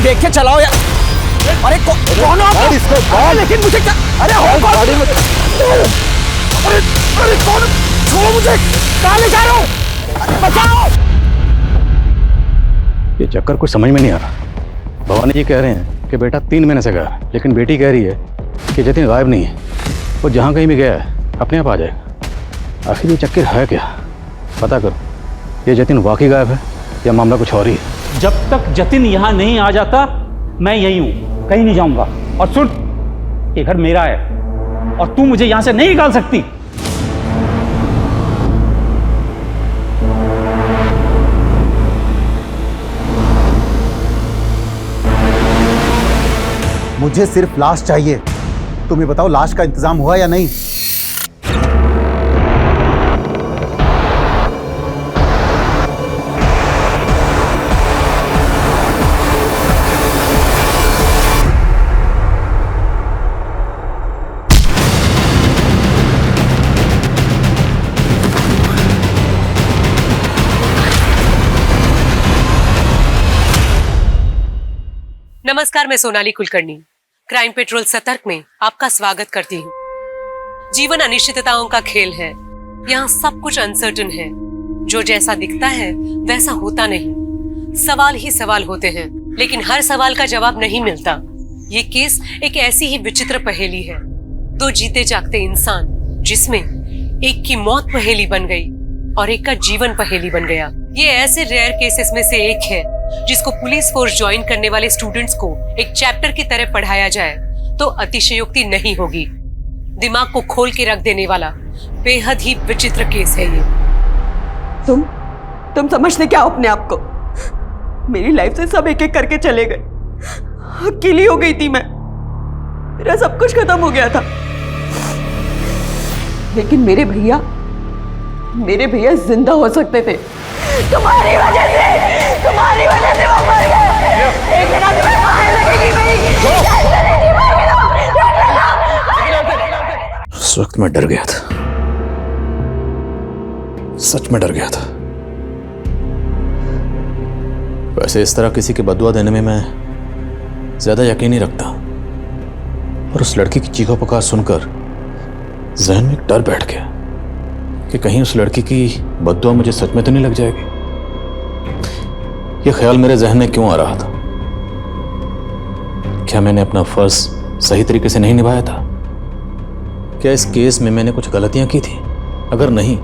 देख के चलाओ यार। अरे कौन हो आप? लेकिन मुझे क्या, अरे हो कौन? अरे कौन? छोड़ो मुझे, कहाँ ले जा रहे हो? बचाओ। ये चक्कर कुछ समझ में नहीं आ रहा। भवानी जी कह रहे हैं कि बेटा 3 महीने से गया, लेकिन बेटी कह रही है कि जतिन गायब नहीं है, वो जहाँ कहीं भी गया है अपने आप आ जाएगा। आखिर ये चक्कर है क्या? पता करो, ये जतिन वाकई गायब है या मामला कुछ और ही है। जब तक जतिन यहाँ नहीं आ जाता मैं यही हूँ, कहीं नहीं जाऊंगा। और सुन, ये घर मेरा है और तू मुझे यहाँ से नहीं निकाल सकती। मुझे सिर्फ लाश चाहिए। तुम्हें बताओ लाश का इंतजाम हुआ या नहीं? नमस्कार, मैं सोनाली कुलकर्णी क्राइम पेट्रोल सतर्क में आपका स्वागत करती हूँ। जीवन अनिश्चितताओं का खेल है। यहाँ सब कुछ अनसर्टन है। जो जैसा दिखता है वैसा होता नहीं। सवाल ही सवाल होते हैं, लेकिन हर सवाल का जवाब नहीं मिलता। ये केस एक ऐसी ही विचित्र पहेली है। 2 जीते जागते इंसान, जिसमें एक की मौत पहेली बन गई और एक का जीवन पहेली बन गया। ये ऐसे रेयर केसेस में से एक है जिसको पुलिस फोर्स ज्वाइन करने वाले स्टूडेंट्स को एक चैप्टर की तरह पढ़ाया जाए तो अतिशयोक्ति नहीं होगी। दिमाग को खोल के रख देने वाला बेहद ही विचित्र केस है ये। तुम समझते क्या हो अपने आप को? मेरी लाइफ से सब एक एक करके चले गए। अकेली हो गई थी मैं। मेरा सब कुछ खत्म हो गया था, लेकिन मेरे भैया जिंदा हो सकते थे। तुम्हारी वजह से वो मर गए। एक दिन तुम्हें मार लगेगी मेरी। उस वक्त मैं डर गया था, सच में डर गया था। वैसे इस तरह किसी की बददुआ देने में मैं ज्यादा यकीन नहीं रखता, और उस लड़की की चीखों पुकार सुनकर जहन में एक डर बैठ गया कि कहीं उस लड़की की बददुआ मुझे सच में तो नहीं लग जाएगी। यह ख्याल मेरे जहन में क्यों आ रहा था? क्या मैंने अपना फर्ज सही तरीके से नहीं निभाया था? क्या इस केस में मैंने कुछ गलतियां की थी? अगर नहीं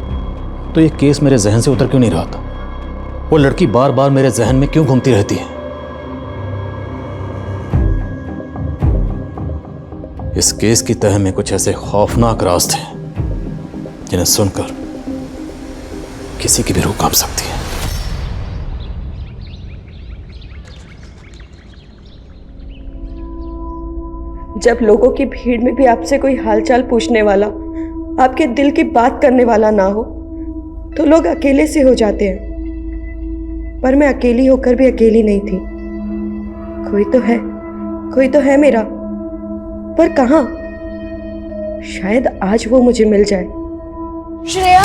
तो यह केस मेरे जहन से उतर क्यों नहीं रहा था? वो लड़की बार बार मेरे जहन में क्यों घूमती रहती है? इस केस की तह में कुछ ऐसे खौफनाक राज थे जिन्हें सुनकर किसी की भी रूह कांप सकती है। जब लोगों की भीड़ में भी आपसे कोई हालचाल पूछने वाला, आपके दिल की बात करने वाला ना हो, तो लोग अकेले से हो जाते हैं। पर मैं अकेली होकर भी अकेली नहीं थी। कोई तो है मेरा, पर कहाँ? शायद आज वो मुझे मिल जाए। श्रेया,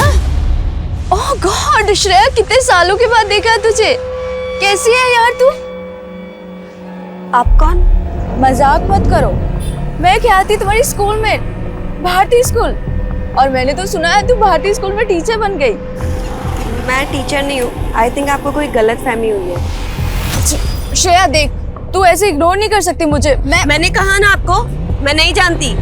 ओह गॉड श्रेया, कितने सालों के बाद देखा तुझे। कैसी है यार तू? आप कौन? मजाक मत करो। मैं क्या थी तुम्हारी स्कूल में, भारती स्कूल, और मैंने तो सुना है तू भारती स्कूल में टीचर बन गई। मैं टीचर नहीं हूँ। आई थिंक आपको कोई गलतफहमी हुई है। श्रेया देख, तू ऐसे इग्नोर नहीं कर सकती मुझे। मैंने कहा ना आपको, मैं नहीं जानती।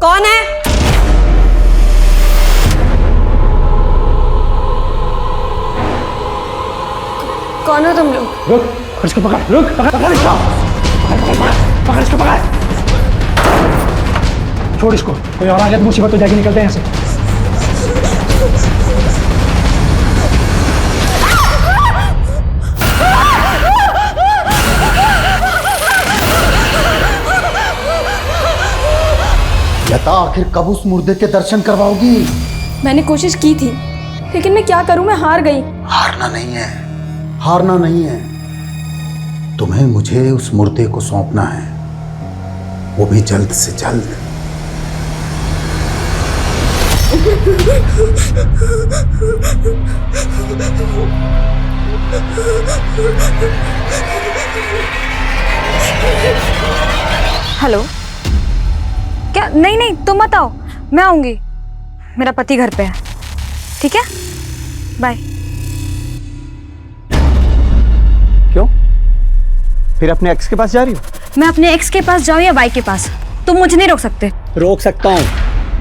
कौन है? कौन हो तुम लोग? रुक, इसको पकड़, रुक, पकड़ इसको, पकड़ इसको, पकड़। छोड़ इसको, कोई और आ गया तो मुसीबत हो जाएगी। निकलते हैं यहाँ से। लता, आखिर कब उस मुर्दे के दर्शन करवाओगी? मैंने कोशिश की थी, लेकिन मैं क्या करूं, मैं हार गई। हारना नहीं है, हारना नहीं है। तुम्हें मुझे उस मुर्दे को सौंपना है, वो भी जल्द से जल्द। हेलो, क्या? नहीं नहीं, तुम मत आओ, मैं आऊंगी। मेरा पति घर पे है, ठीक है? बाय। क्यों? फिर अपने एक्स के पास जा रही हो? मैं अपने एक्स के पास जाऊं या वाई के पास, तुम मुझे नहीं रोक सकते। रोक सकता हूँ,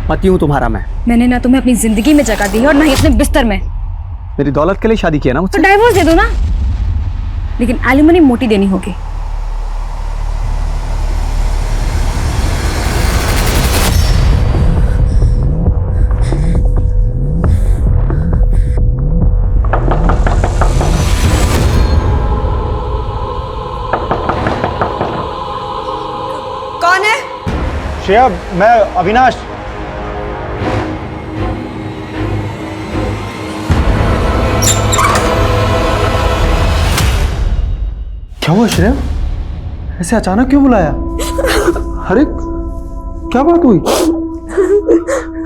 पति हूँ तुम्हारा मैं। मैंने ना तुम्हें अपनी जिंदगी में जगह दी है और ना ही अपने बिस्तर में। मेरी दौलत के लिए शादी किया ना मुझसे। तो डाइवोर्स दे दो ना, लेकिन एलिमनी मोटी देनी होगी। कौन है? श्रेया, मैं अविनाश। क्या हुआ श्रेया? ऐसे अचानक क्यों बुलाया? अरे क्या बात हुई?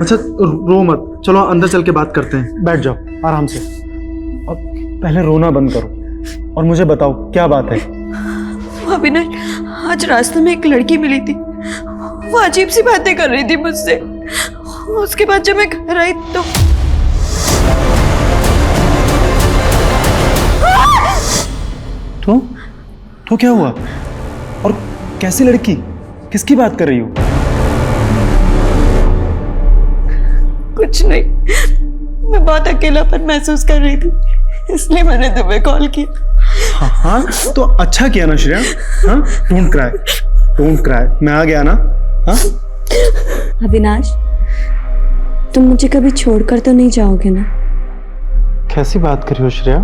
अच्छा रो मत, चलो अंदर चल के बात करते हैं। बैठ जाओ आराम से। अब पहले रोना बंद करो और मुझे बताओ क्या बात है। अविनाश, आज रास्ते में एक लड़की मिली थी, वो अजीब सी बातें कर रही थी मुझसे। उसके बाद जब मैं घर आई तो क्या हुआ? और कैसी लड़की? किसकी बात कर रही हो? कुछ नहीं, मैं बहुत अकेलापन महसूस कर रही थी, इसलिए मैंने तुम्हें कॉल किया। हाँ तो अच्छा किया ना श्रेया। हाँ, डोंट क्राई, डोंट क्राई, मैं आ गया ना। हाँ अविनाश, तुम मुझे कभी छोड़कर तो नहीं जाओगे ना? कैसी बात कर रही हो Shreya?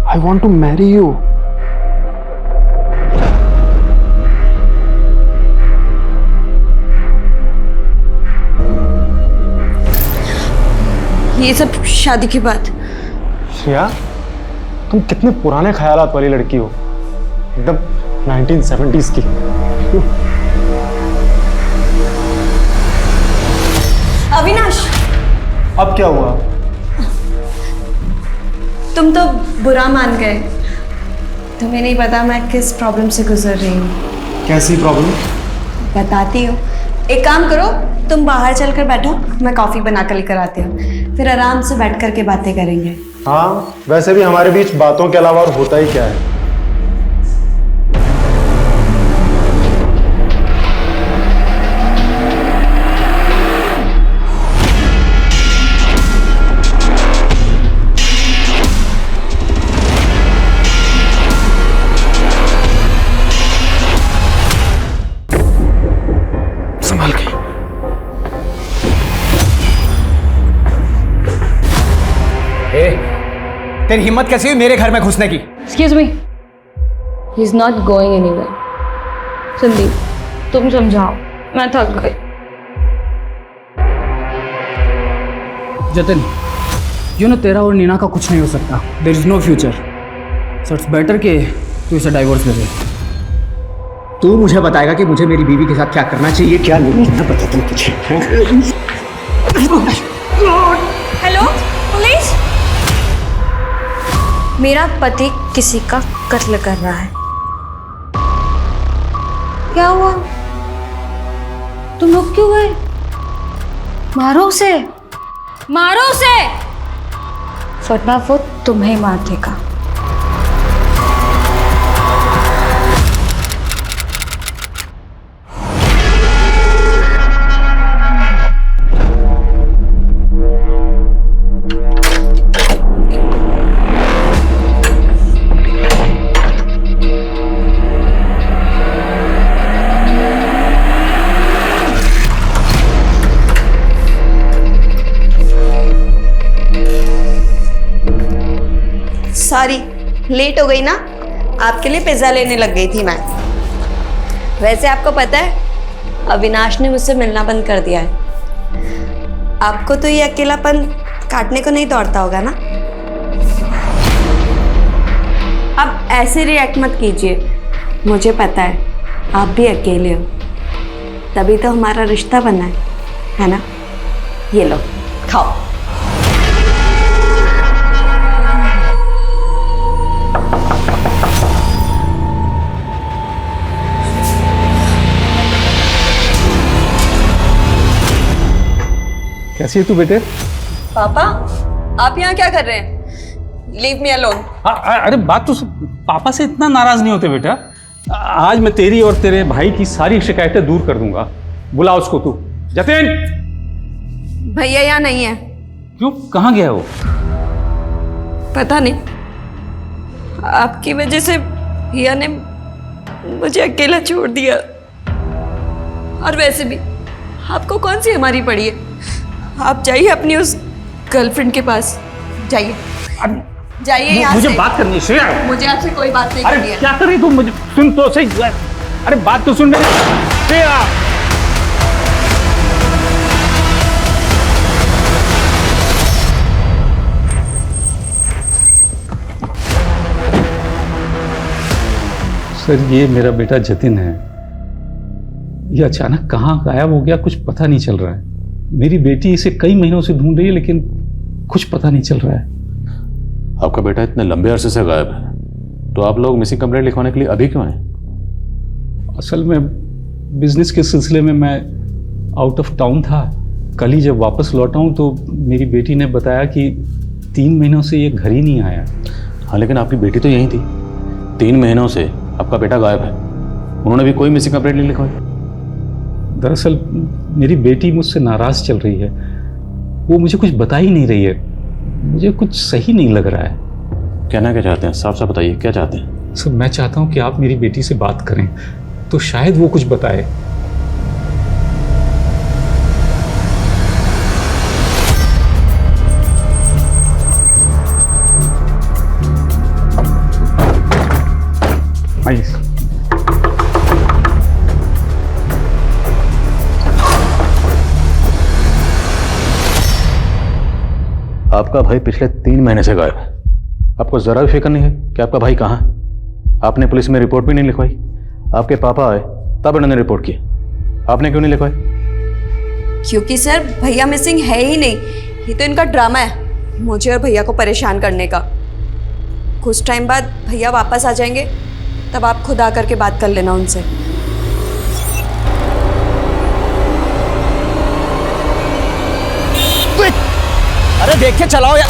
I want to marry you. ये सब शादी के बाद। श्रेया, तुम कितने पुराने ख्यालात वाली लड़की हो, एकदम 1970s की। अविनाश, अब क्या हुआ? तुम तो बुरा मान गए। तुम्हें नहीं पता मैं किस प्रॉब्लम से गुजर रही हूँ। कैसी प्रॉब्लम? बताती हूँ। एक काम करो, तुम बाहर चलकर बैठो, मैं कॉफी बना कर लेकर आती हूँ, फिर आराम से बैठ कर के बातें करेंगे। हाँ, वैसे भी हमारे बीच बातों के अलावा और होता ही क्या है। संभाल के। तेरी हिम्मत कैसी हुई मेरे घर में घुसने की? Excuse me, he's not going anywhere. Sandeep, तुम समझाओ, मैं थक गई। जतिन, तेरा और नीना का कुछ नहीं हो सकता। There is no future, so it's better कि तू इसे डाइवोर्स दे दे। तू मुझे बताएगा कि मुझे मेरी बीवी के साथ क्या करना चाहिए, क्या नहीं। मैं बताता हूँ तुझे। हेलो पुलिस, मेरा पति किसी का कत्ल कर रहा है। क्या हुआ? तुम रुक क्यों गए? मारो उसे, मारो उसे, वरना वो तुम्हें मार देगा। सॉरी, लेट हो गई ना। आपके लिए पिज्ज़ा लेने लग गई थी मैं। वैसे आपको पता है, अविनाश ने मुझसे मिलना बंद कर दिया है। आपको तो ये अकेलापन काटने को नहीं दौड़ता होगा ना? अब ऐसे रिएक्ट मत कीजिए, मुझे पता है आप भी अकेले हो, तभी तो हमारा रिश्ता बना है ना? ये लो खाओ। कैसी है तू बेटे? पापा आप यहाँ क्या कर रहे हैं? Leave me alone. अरे बात तो पापा से इतना नाराज नहीं होते बेटा। आज मैं तेरी और तेरे भाई की सारी शिकायतें दूर कर दूंगा। बुला उसको तू। जतिन! भैया यहाँ नहीं है। क्यों, कहाँ गया वो? पता नहीं, आपकी वजह से भैया ने मुझे अकेला छोड़ दिया। और वैसे भी आपको कौन सी हमारी पड़ी है? आप जाइए अपनी उस गर्लफ्रेंड के पास, जाइए जाइए यहाँ मुझे से। बात करनी है श्रेया। मुझे आपसे कोई बात नहीं करनी अरे है। क्या कर रही तू? मुझे सुन तो सही। अरे बात तो सुन मेरी श्रेया। सर ये मेरा बेटा जतिन है। ये अचानक कहाँ गायब हो गया कुछ पता नहीं चल रहा है। मेरी बेटी इसे कई महीनों से ढूंढ रही है लेकिन कुछ पता नहीं चल रहा है। आपका बेटा इतने लंबे अरसे से गायब है, तो आप लोग मिसिंग कंप्लेंट लिखवाने के लिए अभी क्यों आए? असल में बिजनेस के सिलसिले में मैं आउट ऑफ टाउन था। कल ही जब वापस लौटा हूँ तो मेरी बेटी ने बताया कि 3 महीनों से ये घर ही नहीं आया। हाँ लेकिन आपकी बेटी तो यहीं थी। 3 महीनों से आपका बेटा गायब है, उन्होंने भी कोई मिसिंग कंप्लेंट नहीं लिखवाई? दरअसल मेरी बेटी मुझसे नाराज चल रही है। वो मुझे कुछ बता ही नहीं रही है। मुझे कुछ सही नहीं लग रहा है। कहना क्या चाहते हैं? साफ साफ बताइए, क्या चाहते हैं? सर मैं चाहता हूँ कि आप मेरी बेटी से बात करें तो शायद वो कुछ बताए। आइए। आपका भाई पिछले 3 महीने से गायब है। आपको जरा भी फिक्र नहीं है कि आपका भाई कहाँ है? आपने पुलिस में रिपोर्ट भी नहीं लिखवाई। आपके पापा आए तब उन्होंने रिपोर्ट की, आपने क्यों नहीं लिखवाई? क्योंकि सर भैया मिसिंग है ही नहीं। ये तो इनका ड्रामा है मुझे और भैया को परेशान करने का। कुछ टाइम बाद भैया वापस आ जाएंगे, तब आप खुद आकर के बात कर लेना उनसे। अरे देख के चलाओ यार।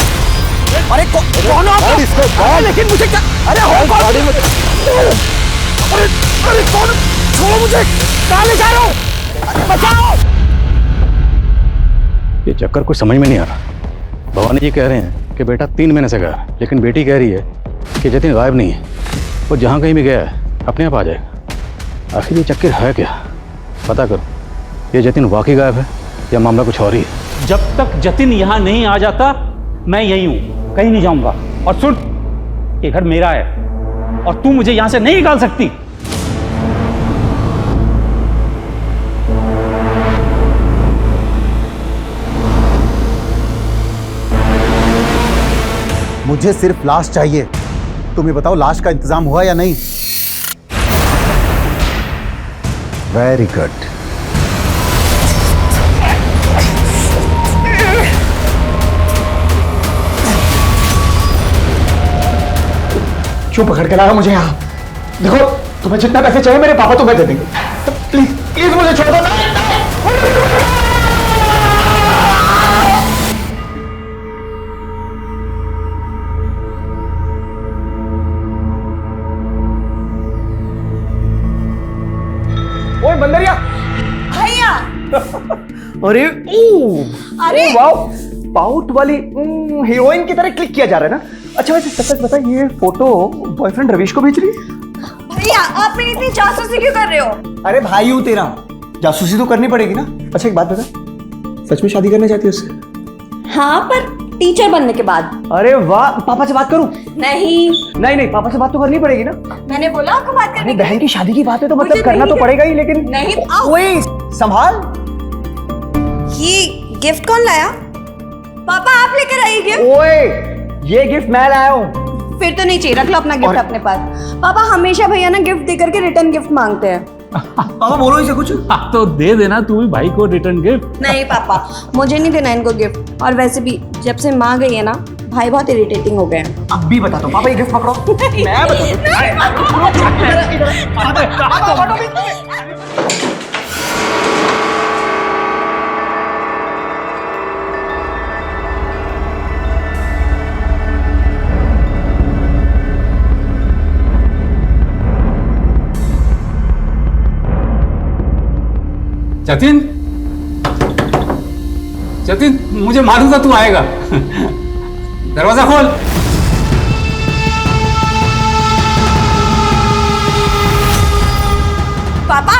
अरे कौन हो आप? अरे लेकिन मुझे क्या? अरे हो कौन? अरे कौन? छोड़ो मुझे। कहाँ ले जा रहे हो? अरे बचाओ। ये चक्कर कुछ समझ में नहीं आ रहा। भवानी जी कह रहे हैं कि बेटा 3 महीने से गया, लेकिन बेटी कह रही है कि जतिन गायब नहीं है। वो जहाँ कहीं भी गया है अपने आप आ जाएगा। आखिर ये चक्कर है क्या? पता करो, ये जतिन वाकई गायब है या मामला कुछ और ही है। जब तक जतिन यहाँ नहीं आ जाता मैं यही हूँ, कहीं नहीं जाऊंगा। और सुन, ये घर मेरा है और तू मुझे यहाँ से नहीं निकाल सकती। मुझे सिर्फ लाश चाहिए। तुम ये बताओ लाश का इंतजाम हुआ या नहीं? Very good. क्यों पकड़ के लाया मुझे यहाँ? देखो तुम्हें जितना पैसे चाहिए मेरे पापा तुम्हें दे देंगे। तो प्लीज प्लीज मुझे छोड़ दो। ओए बंदरिया। भैया अरे अरे वाओ, पाउट वाली हीरोइन की तरह क्लिक किया जा रहा है ना। अच्छा वैसे सच सच बता, ये फोटो बॉयफ्रेंड रवीश को भेज रही है? भैया आप मेरी इतनी जासूसी क्यों कर रहे हो? अरे भाई हूँ तेरा, जासूसी तो करनी पड़ेगी ना। अच्छा एक बात बता, सच में शादी करना चाहती है उससे? हाँ पर टीचर बनने के बाद। अरे वाह, पापा से बात करूं? नहीं नहीं नहीं, पापा से बात तो करनी पड़ेगी ना। मैंने बोला आपको बात करने अरे की। बहन की शादी की बात है तो मतलब मुझे करना नहीं तो पड़ेगा ही, लेकिन नहीं, आओ। ओए संभाल। ये गिफ्ट कौन लाया? पापा आप लेकर ये गिफ्ट? ओए, ये गिफ्ट मैं लाया हूँ। फिर तो नहीं चाहिए, रख लो अपना गिफ्ट अपने पास। पापा हमेशा भैया ना गिफ्ट देकर के रिटर्न गिफ्ट मांगते हैं। पापा बोलो इसे कुछ। तो दे देना तू भी भाई को रिटर्न गिफ्ट। नहीं पापा, मुझे नहीं देना इनको गिफ्ट। और वैसे भी जब से माँ गई है ना, भाई बहुत इरिटेटिंग हो गए हैं। अब भी बता दो पापा, ये गिफ्ट पकड़ो। मैं जतिन, जतिन मुझे मालूम था तू आएगा। दरवाजा खोल। पापा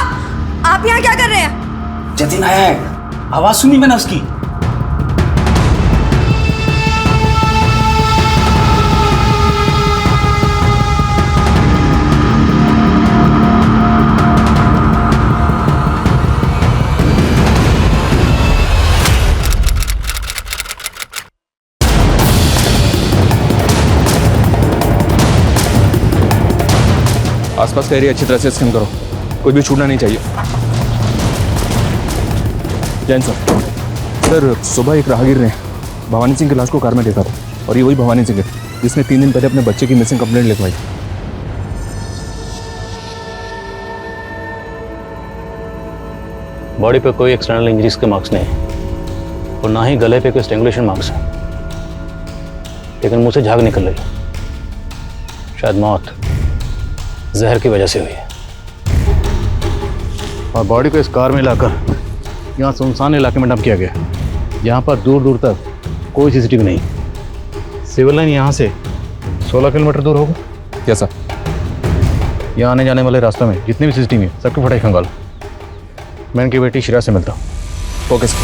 आप यहाँ क्या कर रहे हैं? जतिन आया है, आवाज सुनी मैंने उसकी। आसपास का एरिया अच्छी तरह से स्कैन करो, कोई भी छूटना नहीं चाहिए। जैन सर, सुबह एक राहगीर ने भवानी सिंह की लाश को कार में देखा था, और ये वही भवानी सिंह है जिसने 3 दिन पहले अपने बच्चे की मिसिंग कंप्लेंट लिखवाई। बॉडी पे कोई एक्सटर्नल इंजरीज के मार्क्स नहीं और ना ही गले पे कोई स्ट्रेंगुलेशन मार्क्स है, लेकिन मुंह से झाग निकल रही। शायद मौत जहर की वजह से हुई है। और बॉडी को इस कार में लाकर यहाँ सुनसान इलाके में डंप किया गया, यहाँ पर दूर दूर तक कोई सीसीटीवी नहीं। सिविल लाइन यहाँ से 16 किलोमीटर दूर होगा। क्या सर? यहाँ आने जाने वाले रास्तों में जितने भी सीसीटीवी हैं सबकी फटाई खंगाल। मैं इनकी बेटी शिरा से मिलता हूँ। Okay sir.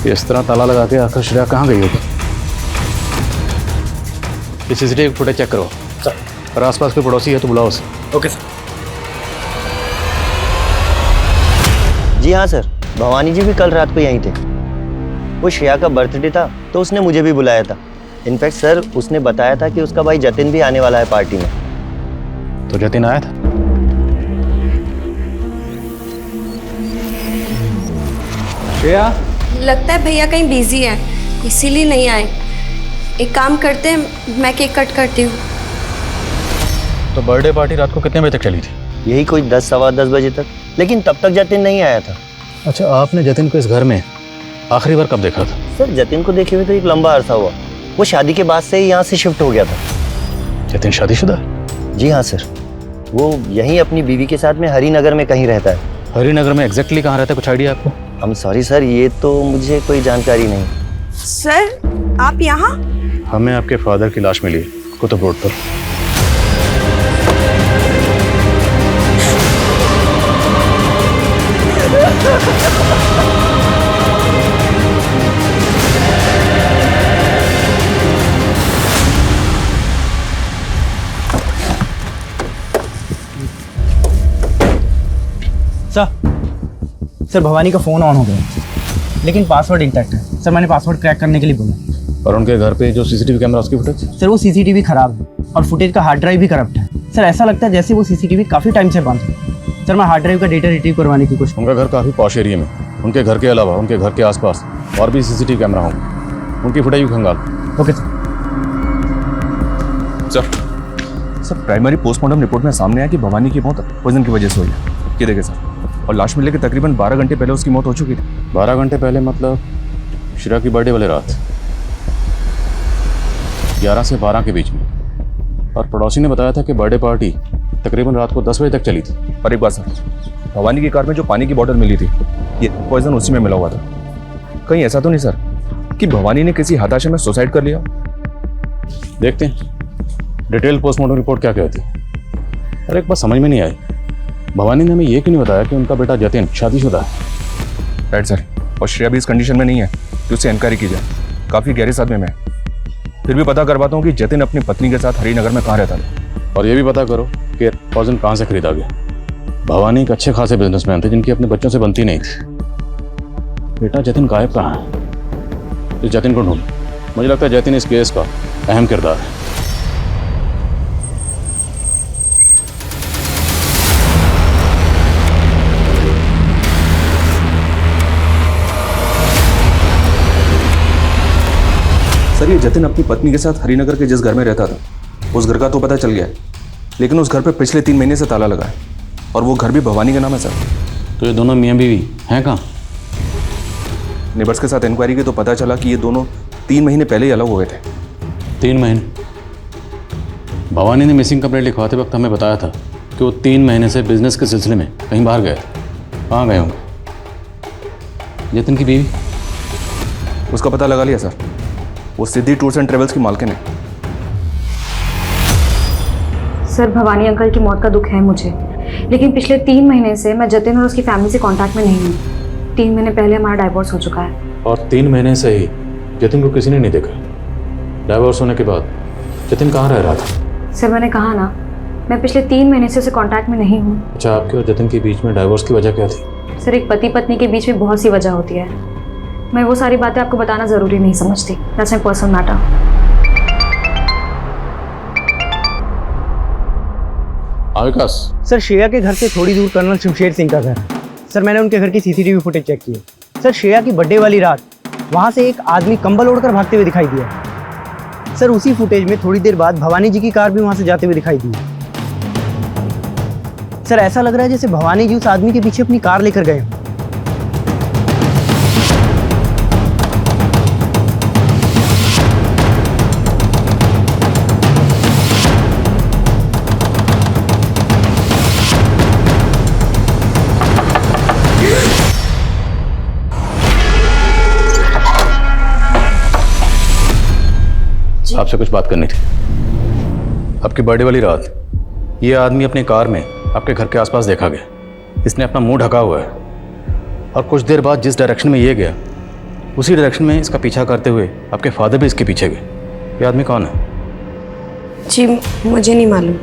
इस तरह ताला लगा के आखिर श्रेया कहाँ गई होगी? ये सीसीटीवी फुटेज चेक करो और आसपास कोई पड़ोसी है तो बुलाओ उसे। Okay sir. जी हाँ सर, भवानी जी भी कल रात को यहीं थे। वो श्रेया का बर्थडे था तो उसने मुझे भी बुलाया था। इनफैक्ट सर उसने बताया था कि उसका भाई जतिन भी आने वाला है पार्टी में। तो जतिन आया था? श्रेया, लगता है भैया कहीं बिजी है, इसीलिए नहीं आए। एक काम करते हैं, मैं केक कट करती हूँ। तो बर्थडे पार्टी रात को कितने बजे तक चली थी? यही कोई 10 सवा 10 बजे तक, लेकिन तब तक जतिन नहीं आया था। अच्छा, आपने जतिन को इस घर में आखिरी बार कब देखा था? सर जतिन को देखे हुए तो एक लंबा अरसा हुआ। वो शादी के बाद से ही यहाँ से शिफ्ट हो गया था। जतिन शादीशुदा? जी हाँ सर, वो यहीं अपनी बीवी के साथ में हरिनगर में कहीं रहता है। हरिनगर में एग्जैक्टली कहाँ रहता है, कुछ आइडिया आपको? I'm सॉरी सर, ये तो मुझे कोई जानकारी नहीं। सर आप यहाँ? हमें आपके फादर की लाश मिली कुतुब रोड पर। सर भवानी का फ़ोन ऑन हो गया, लेकिन पासवर्ड इंटैक्ट है। सर मैंने पासवर्ड क्रैक करने के लिए बोला। और उनके घर पे जो सीसीटीवी कैमरा उसकी फुटेज? सर वो सीसीटीवी खराब है और फुटेज का हार्ड ड्राइव भी करप्ट है। सर ऐसा लगता है जैसे वो सीसीटीवी काफ़ी टाइम से बंद है। सर मैं हार्ड ड्राइव का डेटा रिट्रीव करवाने की कोशिश। उनका घर काफ़ी पॉश एरिया में, उनके घर के अलावा उनके घर के आसपास और भी सीसीटीवी कैमरा होंगे, उनकी फुटेज भी खंगाल। Okay sir. Sir primary postmortem report में सामने आया कि भवानी की मौत पॉइजन की वजह से हुई है। ये देखे सर, और लाश मिलने के तकरीबन 12 घंटे पहले उसकी मौत हो चुकी थी। 12 घंटे पहले मतलब शिरा की बर्थडे वाले रात 11 से 12 के बीच में। और पड़ोसी ने बताया था कि बर्थडे पार्टी तकरीबन रात को 10 बजे तक चली थी। और एक बात सर, भवानी की कार में जो पानी की बोतल मिली थी, ये पॉइजन उसी में मिला हुआ था। कहीं ऐसा तो नहीं सर कि भवानी ने किसी हताशा में सुसाइड कर लिया? देखते हैं डिटेल पोस्टमार्टम रिपोर्ट क्या कहती है। अरे एक बात समझ में नहीं आई, भवानी ने हमें ये क्यों नहीं बताया कि उनका बेटा जतिन शादीशुदा है? राइट सर, और श्रेया भी इस कंडीशन में नहीं है कि उससे इंक्वायरी की जाए। काफ़ी गहरे सदमे में है। फिर भी पता करवाता हूँ कि जतिन अपनी पत्नी के साथ हरिनगर में कहाँ रहता था। और ये भी पता करो कि पॉइजन कहाँ से खरीदा गया। भवानी एक अच्छे खासे बिजनेसमैन थे जिनकी अपने बच्चों से बनती नहीं थी। बेटा जतिन गायब कहाँ है? इस जतिन को ढूंढ। मुझे लगता है जतिन इस केस का अहम किरदार है। सर ये जतिन अपनी पत्नी के साथ हरिनगर के जिस घर में रहता था उस घर का तो पता चल गया है, लेकिन उस घर पर पिछले 3 महीने से ताला लगा है और वो घर भी भवानी का नाम है सर। तो ये दोनों मियाँ बीवी हैं कहाँ? नेबर्स के साथ इंक्वायरी की तो पता चला कि ये दोनों 3 महीने पहले ही अलग हो गए थे। 3 महीने? भवानी ने मिसिंग कंप्लेंट लिखवाते वक्त हमें बताया था कि वो 3 महीने से बिजनेस के सिलसिले में कहीं बाहर गए। कहाँ गए होंगे? जतिन की बीवी? उसका पता लगा लिया सर, वो सिद्धि टूर्स एंड ट्रेवल्स की मालकिन है। सर भवानी अंकल की मौत का दुख है मुझे, लेकिन पिछले 3 महीने से मैं जतिन और उसकी फैमिली से कांटेक्ट में नहीं हूँ। 3 महीने पहले हमारा डाइवोर्स हो चुका है। और 3 महीने से ही जतिन को किसी ने नहीं देखा। डाइवोर्स होने के बाद जतिन कहाँ रह रहा था? सर मैंने कहा ना, मैं पिछले 3 महीने से उसे कांटेक्ट में नहीं हूँ। अच्छा, आपके और जतिन के बीच में डाइवोर्स की वजह क्या थी? सर एक पति पत्नी के बीच में बहुत सी वजह होती है, मैं वो सारी बातें आपको बताना ज़रूरी नहीं समझती। That's my personal matter. Vikas, sir Shreya के घर से थोड़ी दूर कर्नल शमशेर सिंह का घर है। सर मैंने उनके घर की सीसीटीवी फुटेज चेक की है। सर श्रेया की बर्थडे वाली रात वहाँ से एक आदमी कंबल ओढ़कर भागते हुए दिखाई दिया। सर उसी फुटेज में थोड़ी देर बाद भवानी जी की कार भी वहाँ से जाते हुए दिखाई दी। सर ऐसा लग रहा है जैसे भवानी जी उस आदमी के पीछे अपनी कार लेकर गए हों। आपसे कुछ बात करनी थी। आपकी बर्थडे वाली रात ये आदमी अपनी कार में आपके घर के आसपास देखा गया। इसने अपना मुंह ढका हुआ है और कुछ देर बाद जिस डायरेक्शन में ये गया उसी डायरेक्शन में इसका पीछा करते हुए आपके फादर भी इसके पीछे गए। ये आदमी कौन है? जी मुझे नहीं मालूम।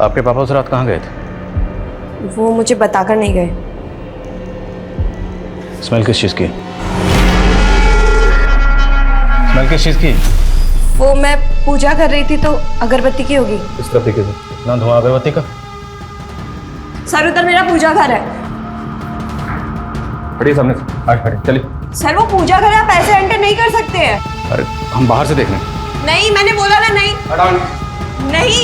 आपके पापा उस रात कहाँ गए थे? वो मुझे बताकर नहीं गए। स्मेल किस चीज़ की? स्मेल किस चीज़ की? वो मैं पूजा कर रही थी तो अगरबत्ती की होगी। किस तरीके से? ना धुआं अगरबत्ती का? सर उधर मेरा पूजा घर है। खड़िए सामने से, आज खड़े चलिए। सर वो पूजा घर है, आप ऐसे एंटर नहीं कर सकते हैं। अरे हम बाहर से देख लें। नहीं मैंने बोला ना नहीं। नहीं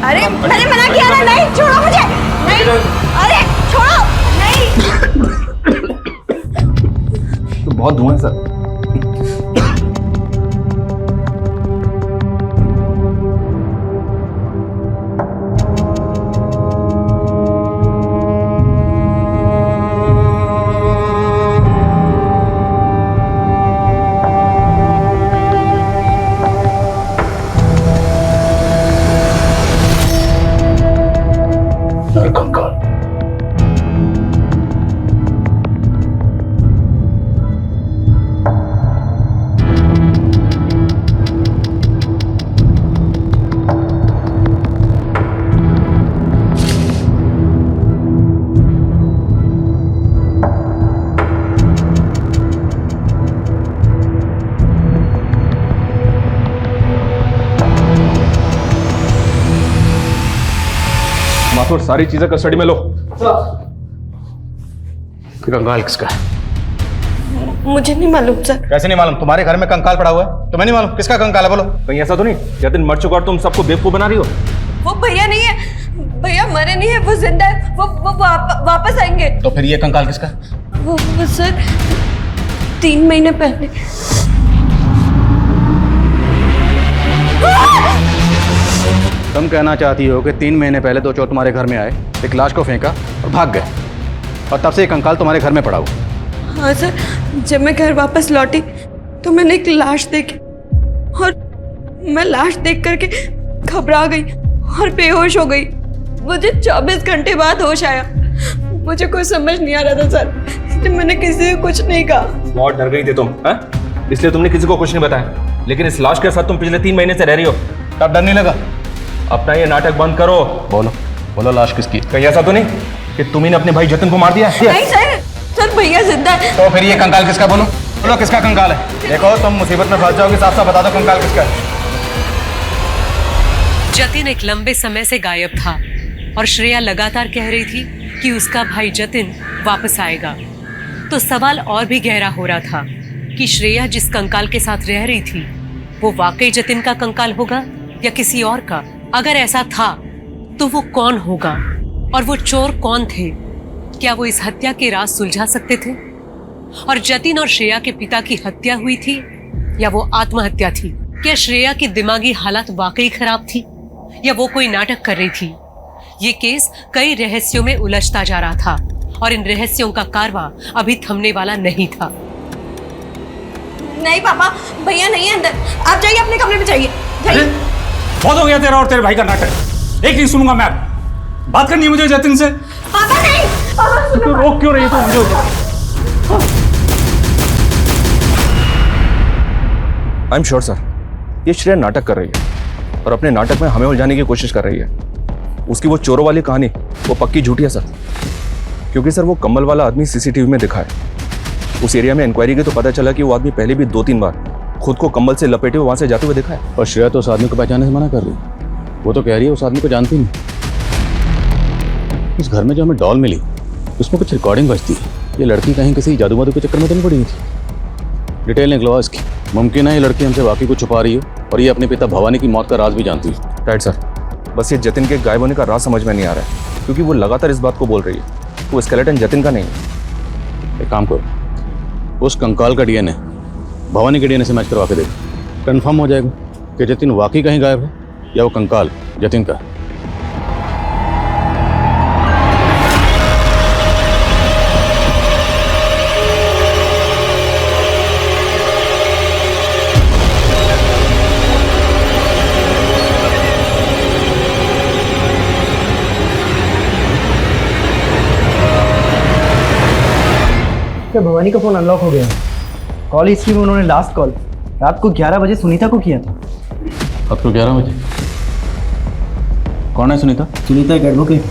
अरे मैंने मना किया ना। नहीं छोड़ो मुझे। नहीं अरे छोड़ो। नहीं तो बहुत धुआं है सर। माथुर सारी चीजें कस्टडी में लो। कंकाल किसका है? मुझे नहीं मालूम सर। कैसे नहीं मालूम? तुम्हारे घर में कंकाल पड़ा हुआ है, तुम्हें नहीं मालूम किसका कंकाल है? बोलो। कहीं ऐसा तो नहीं जतिन मर चुका और तुम सबको बेवकूफ बना रही हो? वो भैया नहीं है, भैया मरे नहीं है, वो जिंदा है। वो वापस आएंगे। तो फिर ये कंकाल किसका? वो सर 3 महीने पहले। तुम कहना चाहती हो कि 3 महीने पहले 2 चोर तुम्हारे घर में आए, एक लाश को फेंका और भाग गए, और तब से ये कंकाल तुम्हारे घर में पड़ा हुआ? हाँ सर, जब मैं घर वापस लौटी तो मैंने एक लाश देखी और मैं लाश देख करके घबरा गई और बेहोश हो गई। मुझे 24 घंटे बाद होश आया। मुझे कुछ समझ नहीं आ रहा था सर, मैंने किसी को कुछ नहीं कहा। बहुत डर गई थी तुम, हैं? इसलिए तुमने किसी को कुछ नहीं बताया, लेकिन इस लाश के साथ तुम पिछले 3 महीने से रह रही हो, तब डर नहीं लगा? अपना ये नाटक बंद करो। बोलो। बोलो लाश किसकी? कहीं ऐसा तो नहीं कि तुम्ही ने अपने भाई जतिन को मार दिया है? नहीं सर, सर भैया जिंदा है। तो फिर ये कंकाल किसका? बोलो बोलो किसका कंकाल है? देखो तुम मुसीबत में फंस जाओगे, साफ साफ बता दो कंकाल किसका है। जतिन एक लंबे समय से गायब था और श्रेया लगातार कह रही थी कि उसका भाई जतिन वापस आएगा। तो सवाल और भी गहरा हो रहा था कि श्रेया जिस कंकाल के साथ रह रही थी वो वाकई जतिन का कंकाल होगा या किसी और का? अगर ऐसा था तो वो कौन होगा और वो चोर कौन थे? क्या वो इस हत्या के राज सुलझा सकते थे? और जतिन और श्रेया के पिता की हत्या हुई थी या वो आत्महत्या थी? क्या श्रेया की दिमागी हालत वाकई खराब थी या वो कोई नाटक कर रही थी? ये केस कई रहस्यों में उलझता जा रहा था और इन रहस्यों का कारवां अभी थमने वाला नहीं था। नहीं पापा, भैया नहीं है अंदर, आप जाइए अपने कमरे में जाइए। बहुत हो गया तेरा और तेरे भाई का नाटक। एक नहीं सुनूंगा मैं, बात करनी है मुझे जतिन से। पापा नहीं, पापा सुनो। तो रोक क्यों रही है तू मुझे? आई एम श्योर सर, ये श्रेया नाटक कर रही है और अपने नाटक में हमें उलझाने की कोशिश कर रही है। उसकी वो चोरों वाली कहानी वो पक्की झूठी है सर, क्योंकि सर वो कम्बल वाला आदमी सीसीटीवी में दिखा है। उस एरिया में इंक्वायरी की तो पता चला कि वो आदमी पहले भी 2-3 बार खुद को कंबल से लपेटे हुए वहां से जाते हुए दिखा है। और श्रेया तो उस आदमी को पहचानने से मना कर रही है। वो तो कह रही है उस आदमी को जानती नहीं। उस घर में जो हमें डॉल मिली उसमें कुछ रिकॉर्डिंग बजती है। ये लड़की कहीं किसी जादू वादू के चक्कर में तो नहीं पड़ी थी? डिटेल निकलवा इसकी। मुमकिन है ये लड़की हमसे वाकई कुछ छुपा रही हो और ये अपने पिता भवानी की मौत का राज भी जानती है। राइट सर, बस ये जतिन के गायब होने का राज समझ में नहीं आ रहा है, क्योंकि वो लगातार इस बात को बोल रही है वो स्केलेटन जतिन का नहीं है। एक काम करो, उस कंकाल का डीएनए भवानी के डीएनए से मैच करवा के देख, कंफर्म हो जाएगा कि जतिन वाकई कहीं गायब है या वो कंकाल जतिन का। भवानी का फोन अनलॉक हो गया। कॉल हिस्ट्री में उन्होंने लास्ट कॉल रात को 11 बजे सुनीता को किया था। रात को 11 बजे? कौन है सुनीता? सुनीता एक एडवोकेट।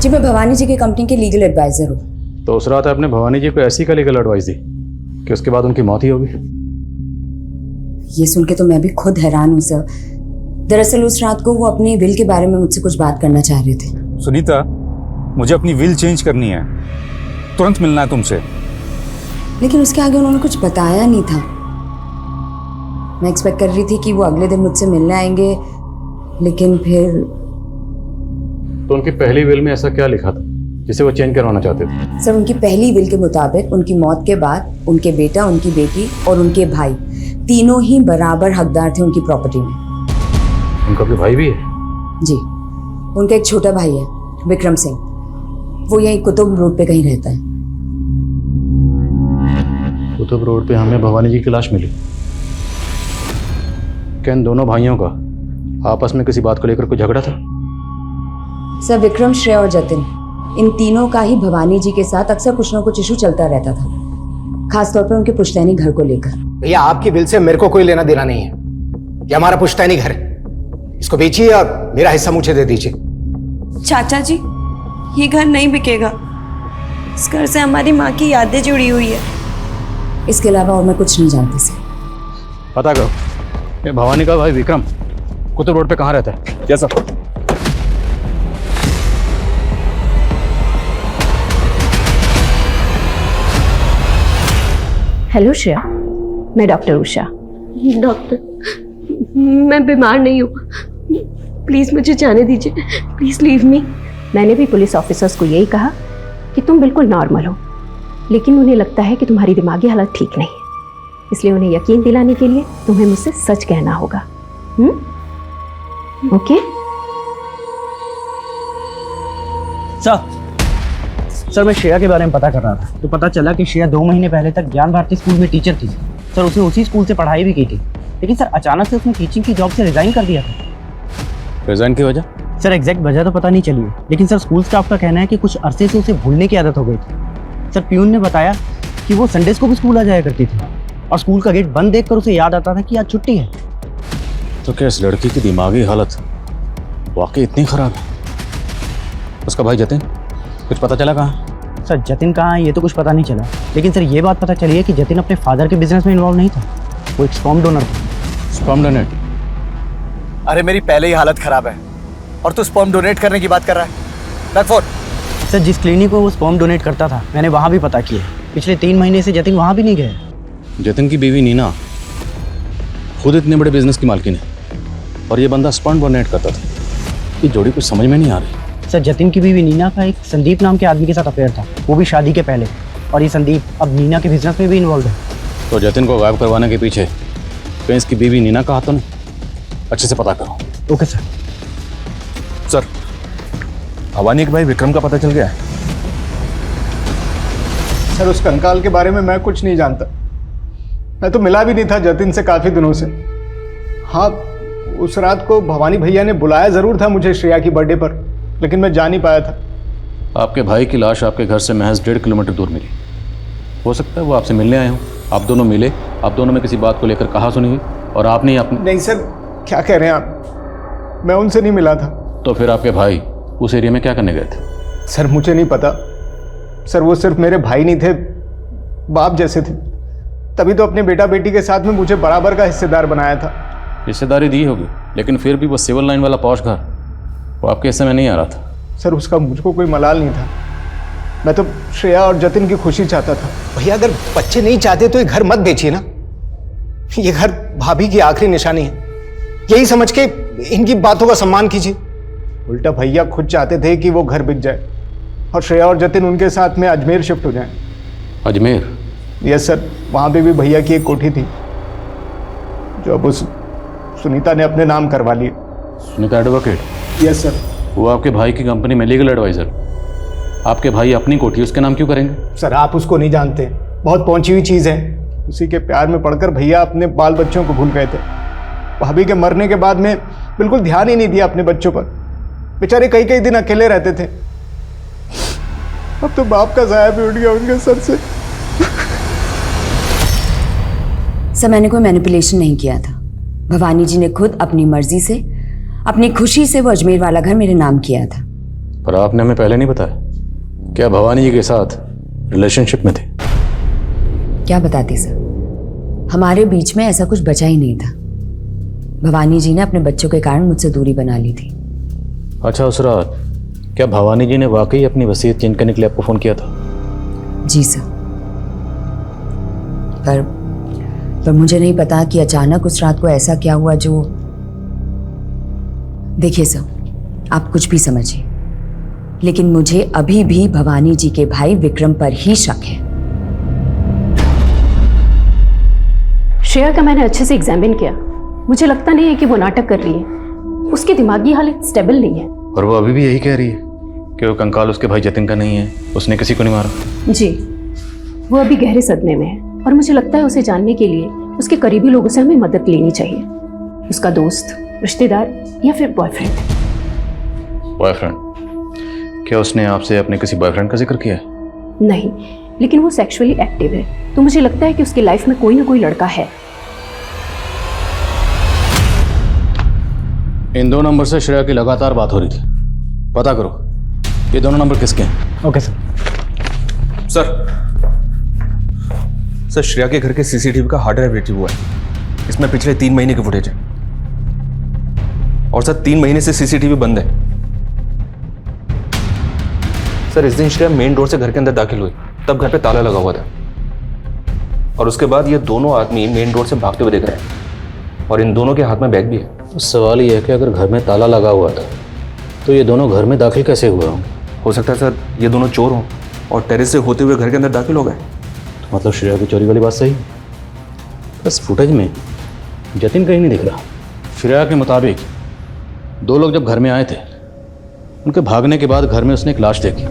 जी मैं भवानी जी की कंपनी के लीगल एडवाइजर हूँ। तो उस रात आपने भवानी जी को ऐसी का लीगल एडवाइस दी कि उसके बाद उनकी मौत ही होगी? ये सुन के तो मैं भी खुद हैरान हूँ सर। दरअसल उस रात को वो अपनी विल के बारे में मुझसे कुछ बात करना चाह रहे थे। सुनीता, मुझे अपनी विल चेंज करनी है, तुरंत मिलना है तुमसे। लेकिन उसके आगे उन्होंने कुछ बताया नहीं था। मैं एक्सपेक्ट कर रही थी कि वो अगले दिन मुझसे मिलने आएंगे, लेकिन फिर। तो उनकी पहली विल में ऐसा क्या लिखा था जिसे वो चेंज करवाना चाहते थे? सर उनकी पहली विल के मुताबिक उनकी मौत के बाद उनके बेटा, उनकी बेटी और उनके भाई तीनों ही बराबर हकदार थे उनकी प्रॉपर्टी में। उनका भी भाई भी है? जी, उनका एक छोटा भाई है विक्रम सिंह, वो यहीं कुतुब रोड पे कहीं रहता है। कुतुब रोड पे हमें भवानी जी की लाश मिली। क्या इन दोनों भाइयों का आपस में किसी बात को लेकर कोई झगड़ा था? सर विक्रम, श्रेया और जतिन, इन तीनों का ही भवानी जी के साथ अक्सर कुछ ना कुछ इशू चलता रहता था, खासतौर पर उनके पुश्तैनी घर को लेकर। भैया आपकी बिल से मेरे को कोई लेना देना नहीं है। ये हमारा पुश्तैनी घर है, इसको बेचिए और मेरा हिस्सा मुझे दे दीजिए। चाचा जी, ये घर नहीं बिकेगा। इस घर से हमारी माँ की यादें जुड़ी हुई है। इसके अलावा और मैं कुछ नहीं जानती सर। पता करो, ये भवानी का भाई विक्रम कुतुब रोड पे कहाँ रहता है? क्या सर? हेलो श्रेया, मैं डॉक्टर उषा। डॉक्टर, मैं बीमार नहीं हूँ, प्लीज मुझे जाने दीजिए, प्लीज लीव मी। मैंने भी पुलिस ऑफिसर्स को यही कहा कि तुम बिल्कुल नॉर्मल हो, लेकिन उन्हें लगता है कि तुम्हारी दिमागी हालत ठीक नहीं है, इसलिए उन्हें यकीन दिलाने के लिए तुम्हें मुझसे सच कहना होगा। ओके? सर मैं श्रेया के बारे में पता कर रहा था, तो पता चला कि श्रेया 2 महीने पहले तक ज्ञान भारती स्कूल में टीचर थी। सर उसने उसी स्कूल से पढ़ाई भी की थी, लेकिन सर अचानक से उसने टीचिंग की जॉब से रिजाइन कर दिया था। रिजाइन की वजह? सर एग्जैक्ट वजह तो पता नहीं चली है, लेकिन सर स्कूल स्टाफ का कहना है कि कुछ अरसे से उसे भूलने की आदत हो गई थी। सर प्यून ने बताया कि वो संडेज को भी स्कूल आ जाया करती थी और स्कूल का गेट बंद देखकर उसे याद आता था कि आज छुट्टी है। तो क्या इस लड़की की दिमागी हालत वाकई इतनी खराब है? उसका भाई जतिन, कुछ पता चला कहाँ? सर जतिन कहाँ है ये तो कुछ पता नहीं चला, लेकिन सर ये बात पता चली है कि जतिन अपने फादर के बिजनेस में इन्वॉल्व नहीं था, वो एक स्पर्म डोनर था। Sperm donate? अरे मेरी पहले ही हालत खराब है और तू स्पर्म डोनेट करने की बात कर रहा है? रख फोन। सर जिस क्लिनिक को वो स्पर्म डोनेट करता था मैंने वहाँ भी पता किया, पिछले 3 महीने से जतिन वहाँ भी नहीं गया। जतिन की बीवी नीना खुद इतने बड़े बिजनेस की मालकिन है और ये बंदा स्पर्म डोनेट करता था। ये जोड़ी कुछ समझ में नहीं आ रही। सर जतिन की बीवी नीना का एक संदीप नाम के आदमी के साथ अफेयर था, वो भी शादी के पहले, और ये संदीप अब नीना के बिजनेस में भी इन्वॉल्व है। तो जतिन को गायब करवाने के पीछे कहीं इसकी बीवी नीना का हाथ तो नहीं? अच्छे से पता करो। Okay sir. सर, भवानी के भाई विक्रम का पता चल गया है? सर उस कंकाल के बारे में मैं कुछ नहीं जानता, मैं तो मिला भी नहीं था जतिन से काफी दिनों से। हाँ, उस रात को भवानी भैया ने बुलाया जरूर था मुझे श्रेया की बर्थडे पर, लेकिन मैं जा नहीं पाया था। आपके भाई की लाश आपके घर से महज 1.5 किलोमीटर दूर मिली। हो सकता है वो आपसे मिलने आए हों, आप दोनों मिले, आप दोनों में किसी बात को लेकर कहा सुनी हुई और आपने अपने। नहीं सर, क्या कह रहे हैं आप? मैं उनसे नहीं मिला था। तो फिर आपके भाई उस एरिया में क्या करने गए थे? सर मुझे नहीं पता सर, वो सिर्फ मेरे भाई नहीं थे, बाप जैसे थे। तभी तो अपने बेटा बेटी के साथ में मुझे बराबर का हिस्सेदार बनाया था। हिस्सेदारी दी होगी, लेकिन फिर भी वो सिविल लाइन वाला पॉश घर वो आपके हिस्से में नहीं आ रहा था। सर उसका मुझको कोई मलाल नहीं था, मैं तो श्रेया और जतिन की खुशी चाहता था। भैया अगर बच्चे नहीं चाहते तो ये घर मत बेचिए ना, ये घर भाभी की आखिरी निशानी है, यही समझ के इनकी बातों का सम्मान कीजिए। उल्टा भैया खुद चाहते थे कि वो घर बिक जाए और श्रेया और जतिन उनके साथ में अजमेर शिफ्ट हो जाएं। अजमेर? यस सर, वहाँ पे भी भैया की एक कोठी थी जो अब उस सुनीता ने अपने नाम करवा ली। सुनीता एडवोकेट? Yes sir. वो आपके भाई की कंपनी में लीगल एडवाइजर। आपके भाई अपनी कोठी उसके नाम क्यों करेंगे? सर आप उसको नहीं जानते, बहुत पहुंची हुई चीज़ है। उसी के प्यार में पड़कर भैया अपने बाल बच्चों को भूल गए थे। भाभी के मरने के बाद में बिल्कुल ध्यान ही नहीं दिया अपने बच्चों पर, बेचारे कई कई दिन अकेले रहते थे। अब तो बाप का साया भी उठ गया उनके सर से। सर मैंने कोई मैनिपुलेशन नहीं किया था, भवानी जी ने खुद अपनी मर्जी से, अपनी खुशी से वो अजमेर वाला घर मेरे नाम किया था। पर आपने हमें पहले नहीं बताया, क्या भवानी जी के साथ रिलेशनशिप में थे? क्या बताती सर, हमारे बीच में ऐसा कुछ बचा ही नहीं था। भवानी जी ने अपने बच्चों के कारण मुझसे दूरी बना ली थी। अच्छा, उस रात क्या भवानी जी ने वाकई अपनी वसीयत चेंज करने के लिए आपको फोन किया था? जी सर, पर मुझे नहीं पता कि अचानक उस रात को ऐसा क्या हुआ जो। देखिए सर, आप कुछ भी समझिए, लेकिन मुझे अभी भी भवानी जी के भाई विक्रम पर ही शक है। श्रेया का मैंने अच्छे से एग्जामिन किया, मुझे लगता नहीं है कि वो नाटक कर रही है। उसकी दिमागी हालत स्टेबल नहीं है। और वो अभी भी यही कह रही है कि वो कंकाल उसके भाई जतिन का नहीं है, उसने किसी को नहीं मारा। जी, वो अभी गहरे सदमे में है और मुझे लगता है उसे जानने के लिए उसके करीबी लोगों से हमें मदद लेनी चाहिए। उसका दोस्त, रिश्तेदार या फिर बॉयफ्रेंड। बॉयफ्रेंड? क्या उसने आपसे अपने किसी बॉयफ्रेंड का जिक्र किया है? नहीं, लेकिन वो सेक्सुअली एक्टिव है, तो मुझे लगता है कि उसकी लाइफ में कोई ना कोई लड़का है। इन 2 नंबर से श्रेया की लगातार बात हो रही थी, पता करो ये दोनों नंबर किसके हैं। Okay sir. सर श्रेया के घर के सीसीटीवी का हार्ड ड्राइव रिट्रीव हुआ है, इसमें पिछले 3 महीने की फुटेज है। और सर 3 महीने से सीसीटीवी बंद है। सर इस दिन श्रेया मेन डोर से घर के अंदर दाखिल हुई, तब घर पे ताला लगा हुआ था, और उसके बाद ये दोनों आदमी मेन डोर से भागते हुए दिख रहे हैं, और इन दोनों के हाथ में बैग भी है। तो सवाल ये है कि अगर घर में ताला लगा हुआ था तो ये दोनों घर में दाखिल कैसे हुए होंगे? हो सकता है सर ये दोनों चोर हों और टेरेस से होते हुए घर के अंदर दाखिल हो गए। तो मतलब श्रेया की चोरी वाली बात सही है। बस फुटेज में जतिन कहीं नहीं दिख रहा। श्रेया के मुताबिक 2 लोग जब घर में आए थे, उनके भागने के बाद घर में उसने एक लाश देखी।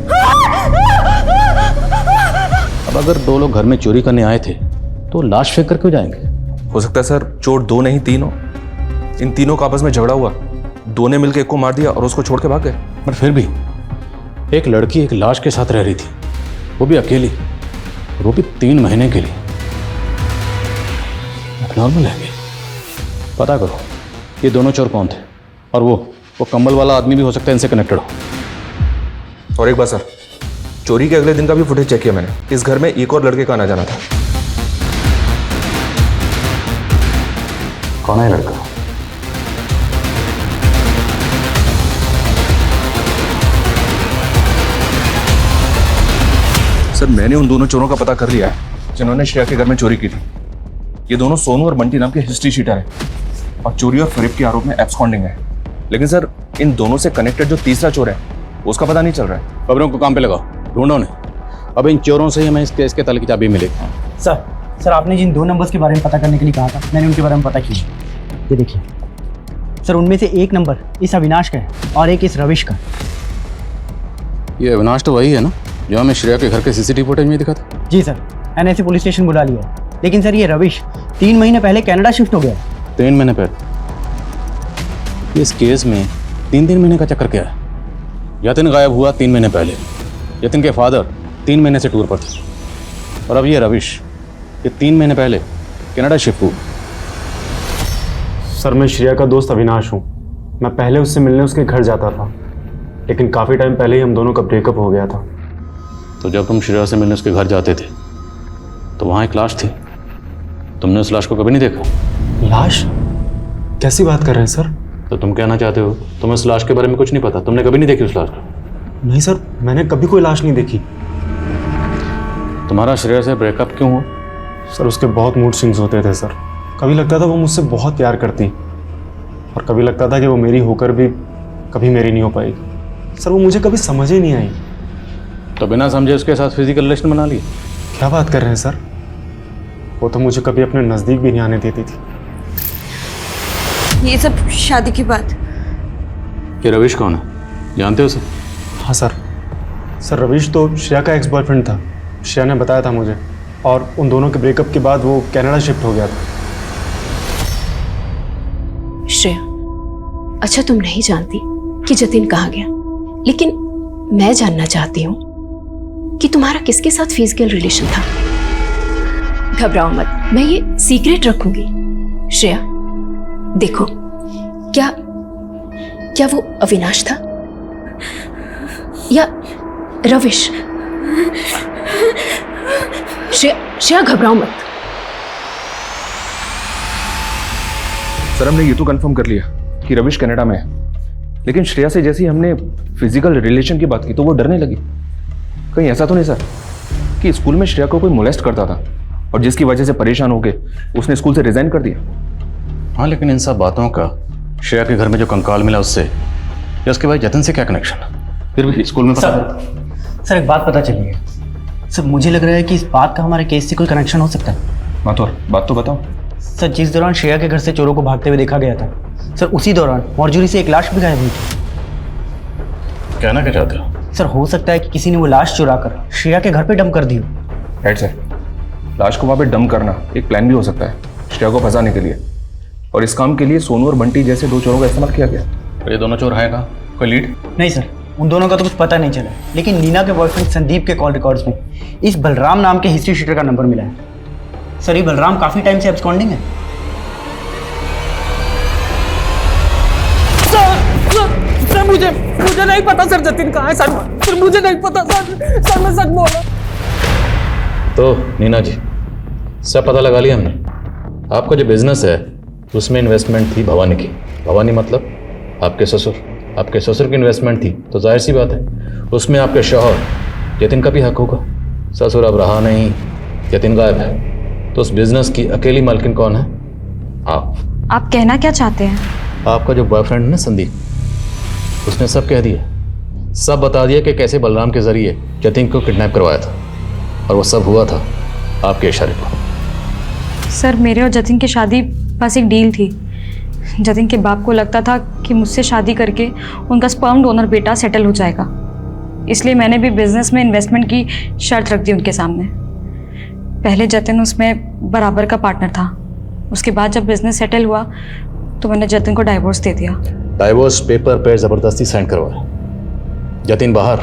अब अगर 2 लोग घर में चोरी करने आए थे तो लाश फेंक कर क्यों जाएंगे? हो सकता है सर चोर 2 नहीं 3 हो, इन तीनों का आपस में झगड़ा हुआ, 2 ने मिलकर एक को मार दिया और उसको छोड़ के भाग गए। पर फिर भी एक लड़की एक लाश के साथ रह रही थी, वो भी अकेली, वो भी 3 महीने के लिए। नॉर्मल है क्या? पता करो ये दोनों चोर कौन थे, और वो कंबल वाला आदमी भी हो सकता है इनसे कनेक्टेड हो। और एक बात सर, चोरी के अगले दिन का भी फुटेज चेक किया मैंने। इस घर में एक और लड़के का आना जाना था। कौन है लड़का? सर मैंने उन दोनों चोरों का पता कर लिया है जिन्होंने श्रेया के घर में चोरी की थी। ये दोनों सोनू और बंटी नाम के हिस्ट्री शीटर हैं और चोरी और फरेब के आरोप में एब्सकॉन्डिंग है। लेकिन सर इन दोनों से कनेक्टेड जो तीसरा चोर है उसका पता नहीं चल रहा है। खबरों को काम पे लगाओ, ढूंढो ने। अब इन चोरों से ही हमें इस केस के ताले की चाबी मिलेगी। सर आपने जिन 2 नंबर्स के बारे में पता करने के लिए कहा था, मैंने उनके बारे में पता किया। ये देखिए सर, उनमें से एक नंबर इस अविनाश का है और एक इस रविश का। ये अविनाश तो वही है ना जो हमें श्रेया के घर के सीसीटीवी फुटेज में दिखा था? जी सर, NSA पुलिस स्टेशन बुला लिया है। लेकिन सर ये रविश 3 महीने पहले कनाडा शिफ्ट हो गया। 3 महीने पहले? इस केस में 3 महीने का चक्कर क्या है? जतिन गायब हुआ 3 महीने पहले, जतिन के फादर 3 महीने से टूर पर थे, और अब ये रविश ये 3 महीने पहले कनाडा शिफ्ट हुआ। सर मैं श्रेया का दोस्त अविनाश हूँ। मैं पहले उससे मिलने उसके घर जाता था, लेकिन काफ़ी टाइम पहले ही हम दोनों का ब्रेकअप हो गया था। तो जब तुम श्रेया से मिलने उसके घर जाते थे तो वहाँ एक लाश थी, तुमने उस लाश को कभी नहीं देखा? लाश? कैसी बात कर रहे हैं सर? तो तुम कहना चाहते हो तुम्हें उस लाश के बारे में कुछ नहीं पता, तुमने कभी नहीं देखी उस लाश को? नहीं सर, मैंने कभी कोई लाश नहीं देखी। तुम्हारा श्रेया से ब्रेकअप क्यों हुआ? सर उसके बहुत मूड स्विंग्स होते थे सर। कभी लगता था वो मुझसे बहुत प्यार करती, और कभी लगता था कि वो मेरी होकर भी कभी मेरी नहीं हो पाएगी। सर वो मुझे कभी समझ ही नहीं आई। तो बिना समझे उसके साथ फिजिकल रिलेशन बना लिए? क्या बात कर रहे हैं सर? वो तो मुझे कभी अपने नज़दीक भी नहीं आने देती थी। ये सब शादी की बात। ये रविश कौन है, जानते हो सर? हाँ सर रविश तो श्रेया का एक्स बॉयफ्रेंड था। श्रेया ने बताया था मुझे, और उन दोनों के ब्रेकअप के बाद वो कनाडा शिफ्ट हो गया था। श्रेया, अच्छा तुम नहीं जानती कि जतिन कहाँ गया, लेकिन मैं जानना चाहती हूँ कि तुम्हारा किसके साथ फिजिकल रिलेशन था। घबराओ मत, मैं ये सीक्रेट रखूंगी। श्रेया देखो, क्या वो अविनाश था या रविश? श्रेया घबराओ मत। सर हमने ये तो कंफर्म कर लिया कि रविश कनाडा में है, लेकिन श्रेया से जैसे ही हमने फिजिकल रिलेशन की बात की तो वो डरने लगी। कहीं ऐसा तो नहीं सर कि स्कूल में श्रेया को कोई मोलेस्ट करता था और जिसकी वजह से परेशान होकर उसने स्कूल से रिजाइन कर दिया? हाँ, लेकिन इन सब बातों का श्रेया के घर में जो कंकाल मिला उससे या उसके भाई जतिन से क्या कनेक्शन? फिर भी स्कूल में सर एक बात पता चली है सर। मुझे लग रहा है कि इस बात का हमारे केस से कोई कनेक्शन हो सकता है। माथुर बात तो बताओ। सर जिस दौरान श्रेया के घर से चोरों को भागते हुए देखा गया था सर, उसी दौरान मॉर्चुरी से एक लाश भी गायब हुई थी। कहना क्या चाहते हो? सर हो सकता है कि किसी ने वो लाश चुराकर श्रेया के घर पे डंप कर दी हो। राइट सर, लाश को वहाँ पे डंप करना एक प्लान भी हो सकता है श्रेया को फंसाने के लिए, और इस काम के लिए सोनू और बंटी जैसे 2 चोरों का इस्तेमाल किया गया। ये दोनों चोर हैं कहाँ? कोई लीड? नहीं सर, उन दोनों का तो कुछ पता नहीं चला, लेकिन नीना के बॉयफ्रेंड संदीप के कॉल रिकॉर्ड्स में इस बलराम नाम के हिस्ट्री शीटर का नंबर मिला है। सर ये बलराम काफी टाइम से एब्सकॉन्डिंग है। सर मुझे नहीं पता सर जतिन कहाँ है सर मुझे नहीं पता सर मैं सच बोला। तो नीना जी सब पता लगा लिया हमने। आपका जो बिजनेस है उसमें इन्वेस्टमेंट थी भवानी की। भवानी मतलब आपके ससुर की इन्वेस्टमेंट थी, तो जाहिर सी बात है उसमें आपके शौहर जतिन का भी हक होगा। ससुर अब रहा नहीं, जतिन गायब है, तो उस बिजनेस की अकेली मालकिन कौन है? आप कहना क्या चाहते हैं? आपका जो बॉयफ्रेंड है ना संदीप, उसने सब कह दिया, सब बता दिया कि कैसे बलराम के जरिए जतिन को किडनैप करवाया था, और वो सब हुआ था आपके इशारे पर। सर मेरे और जतिन की शादी बस एक डील थी। जतिन के बाप को लगता था कि मुझसे शादी करके उनका स्पर्म डोनर बेटा सेटल हो जाएगा, इसलिए मैंने भी बिजनेस में इन्वेस्टमेंट की शर्त रख दी उनके सामने। पहले जतिन उसमें बराबर का पार्टनर था, उसके बाद जब बिजनेस सेटल हुआ तो मैंने जतिन को डाइवोर्स दे दिया। डाइवोर्स पेपर पे ज़बरदस्ती साइन करवाया, जतिन बाहर,